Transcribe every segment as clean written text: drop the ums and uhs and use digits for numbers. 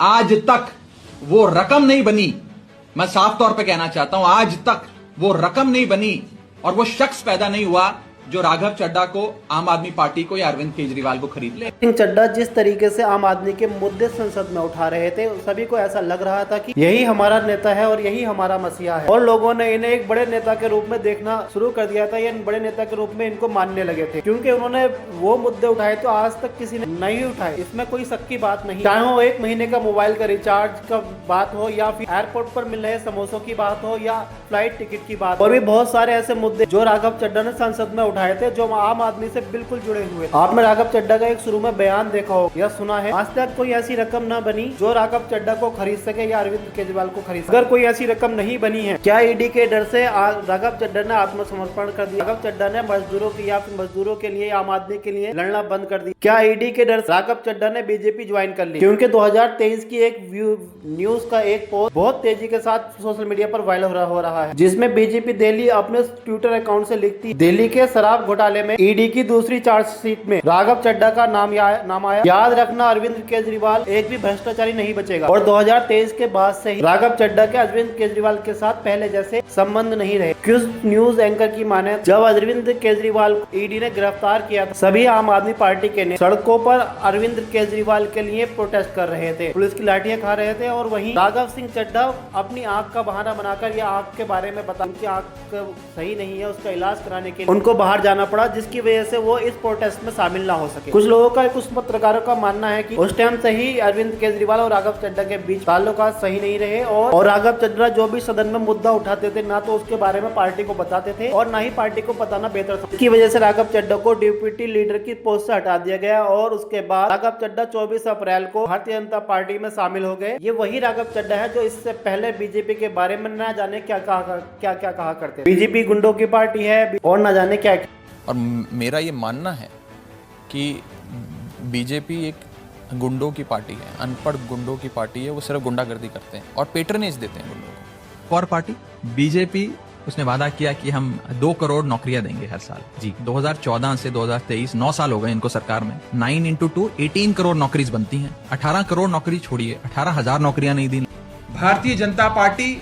आज तक वो रकम नहीं बनी। मैं साफ तौर पे कहना चाहता हूं, आज तक वो रकम नहीं बनी और वो शख्स पैदा नहीं हुआ जो राघव चड्ढा को, आम आदमी पार्टी को या अरविंद केजरीवाल को खरीद ले। चड्ढा जिस तरीके से आम आदमी के मुद्दे संसद में उठा रहे थे, सभी को ऐसा लग रहा था कि यही हमारा नेता है और यही हमारा मसीहा है, और लोगों ने इन्हें एक बड़े नेता के रूप में देखना शुरू कर दिया था। या बड़े नेता के रूप में इनको मानने लगे थे, क्योंकि उन्होंने वो मुद्दे उठाए तो आज तक किसी ने नहीं उठाए। इसमें कोई शक की बात नहीं, चाहे वो 1 महीने का मोबाइल का रिचार्ज का बात हो, या फिर एयरपोर्ट पर मिल रहे समोसों की बात हो, या फ्लाइट टिकट की बात, और भी बहुत सारे ऐसे मुद्दे जो राघव चड्ढा ने संसद में उठाए थे, जो आम आदमी से बिल्कुल जुड़े हुए। आपने राघव चड्ढा का एक शुरू में बयान देखा हो या सुना है, आज तक कोई ऐसी रकम न बनी जो राघव चड्ढा को खरीद सके या अरविंद केजरीवाल को खरीद सके। अगर कोई ऐसी रकम नहीं बनी है, क्या ईडी के डर से राघव चड्ढा ने आत्मसमर्पण कर दिया? राघव चड्ढा ने मजदूरों की या फिर मजदूरों के लिए, आम आदमी के लिए लड़ना बंद कर दिया? क्या ईडी के डर से राघव चड्ढा ने बीजेपी ज्वाइन कर ली? क्योंकि 2023 की एक न्यूज का एक पोस्ट बहुत तेजी के साथ सोशल मीडिया पर वायरल हो रहा है, जिसमें बीजेपी दिल्ली अपने ट्विटर अकाउंट से लिखती, दिल्ली के शराब घोटाले में ईडी की दूसरी चार्जशीट में राघव चड्ढा का नाम आया। याद रखना, अरविंद केजरीवाल एक भी भ्रष्टाचारी नहीं बचेगा। और 2023 के बाद से ही राघव चड्ढा के अरविंद केजरीवाल के साथ पहले जैसे संबंध नहीं रहे। कुछ न्यूज एंकर की माने, जब अरविंद केजरीवाल को ईडी ने गिरफ्तार किया था, सभी आम आदमी पार्टी के ने सड़कों पर अरविंद केजरीवाल के लिए प्रोटेस्ट कर रहे थे, पुलिस की लाठियां खा रहे थे, और वहीं राघव सिंह चड्ढा अपनी आंख का बहाना बनाकर या आंख के बारे में बता, उनकी आंख सही नहीं है, उसका इलाज कराने के लिए उनको बाहर जाना पड़ा, जिसकी वजह से वो इस प्रोटेस्ट में शामिल ना हो सके। कुछ लोगों का, कुछ पत्रकारों का मानना है कि उस टाइम से ही अरविंद केजरीवाल और राघव चड्ढा के बीच ताल्लुकात सही नहीं रहे, और राघव चड्ढा जो भी सदन में मुद्दा उठाते थे, ना तो उसके बारे में पार्टी को बताते थे और ना ही पार्टी को बताना बेहतर था। इसकी वजह से राघव चड्ढा को डिप्टी लीडर की पोस्ट से हटा दिया गया, और उसके बाद राघव चड्ढा 24 अप्रैल को भारतीय जनता पार्टी में शामिल हो गए। ये वही राघव चड्ढा है जो इससे पहले बीजेपी के बारे में ना जाने क्या कहा करते। बीजेपी गुंडों की पार्टी है और ना जाने क्या। और मेरा ये मानना है कि बीजेपी एक गुंडों की पार्टी है, अनपढ़ गुंडों की पार्टी है। वो सिर्फ गुंडागर्दी करते हैं और पेट्रनेज देते हैं गुंडों को। और पार्टी बीजेपी, उसने वादा किया कि हम 2 करोड़ नौकरियां देंगे हर साल। जी, 2014 से 2023 9 साल हो गए इनको सरकार में। 9 into 2 18 करोड़ नौकरीज बनती हैं। 18 करोड़ नौकरी छोड़िए, 18,000 नौकरियां नहीं दी। भारतीय जनता पार्टी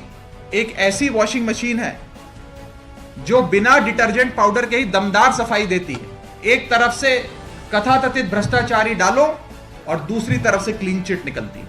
एक ऐसी वॉशिंग मशीन है जो बिना डिटर्जेंट पाउडर के ही दमदार सफाई देती है। एक तरफ से कथाकथित भ्रष्टाचारी डालो और दूसरी तरफ से क्लीन चिट निकलती है।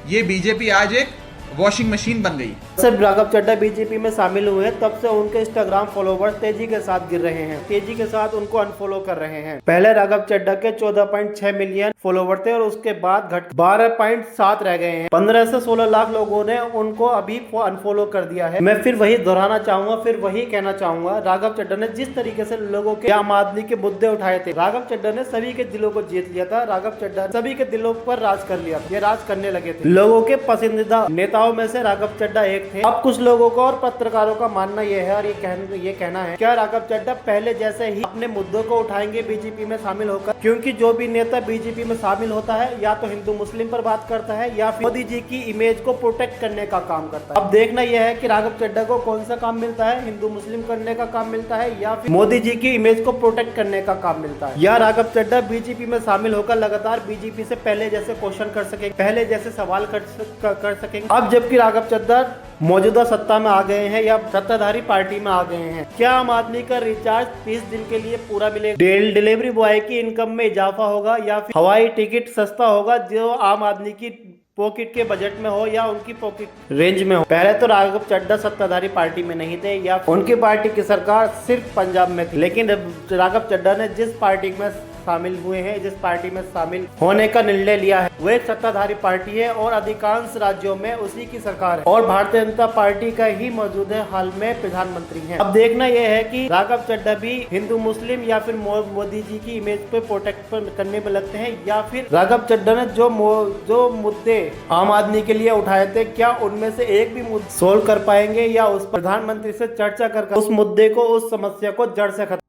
ये बीजेपी आज एक वॉशिंग मशीन बन गई। जब राघव चड्ढा बीजेपी में शामिल हुए, तब से उनके इंस्टाग्राम फॉलोवर्स तेजी के साथ गिर रहे हैं, तेजी के साथ उनको अनफॉलो कर रहे हैं। पहले राघव चड्ढा के 14.6 मिलियन फॉलोवर थे और उसके बाद घट 12.7 रह गए हैं। 15 से 16 लाख लोगों ने उनको अभी अनफॉलो कर दिया है। मैं फिर वही दोहराना चाहूंगा, फिर वही कहना चाहूंगा, राघव चड्ढा ने जिस तरीके से लोगों के, आम आदमी के मुद्दे उठाए थे, राघव चड्ढा ने सभी के दिलों को जीत लिया था। राघव चड्ढा सभी के दिलों पर राज कर लिया था, ये राज करने लगे थे। लोगों के पसंदीदा नेताओं में से राघव चड्ढा एक थे। अब कुछ लोगों को और पत्रकारों का मानना यह है और ये कहना है, क्या राघव चड्ढा पहले जैसे ही अपने मुद्दों को उठाएंगे बीजेपी में शामिल होकर? क्योंकि जो भी नेता बीजेपी में शामिल होता है, या तो हिंदू मुस्लिम पर बात करता है, या फिर मोदी जी की इमेज को प्रोटेक्ट करने का काम करता है। अब देखना यह है कि राघव चड्ढा को कौन सा काम मिलता है, हिंदू मुस्लिम करने का काम मिलता है, या फिर मोदी जी की इमेज को प्रोटेक्ट करने का काम मिलता है, या राघव चड्ढा बीजेपी में शामिल होकर लगातार बीजेपी से पहले जैसे क्वेश्चन कर सके, पहले जैसे सवाल कर सकेंगे। अब जबकि राघव चड्ढा मौजूदा सत्ता में आ गए हैं या सत्ताधारी पार्टी में आ गए हैं, क्या आम आदमी का रिचार्ज 30 दिन के लिए पूरा मिलेगा? डिलीवरी बॉय की इनकम में इजाफा होगा, या फिर हवाई टिकट सस्ता होगा जो आम आदमी की पॉकेट के बजट में हो या उनकी पॉकेट रेंज में हो? पहले तो राघव चड्ढा सत्ताधारी पार्टी में नहीं थे, या उनकी पार्टी की सरकार सिर्फ पंजाब में थी, लेकिन राघव चड्ढा ने जिस पार्टी में शामिल हुए हैं, जिस पार्टी में शामिल होने का निर्णय लिया है, वो एक सत्ताधारी पार्टी है और अधिकांश राज्यों में उसी की सरकार है, और भारतीय जनता पार्टी का ही मौजूदा हाल में प्रधानमंत्री है। अब देखना यह है कि राघव चड्ढा भी हिंदू मुस्लिम या फिर मोदी जी की इमेज पे प्रोटेक्ट करने में लगते हैं, या फिर राघव चड्ढा ने जो मुद्दे आम आदमी के लिए उठाए थे, क्या उनमें से एक भी मुद्दा सोल्व कर पाएंगे, या उस प्रधानमंत्री से चर्चा कर उस मुद्दे को, उस समस्या को जड़ से खत्म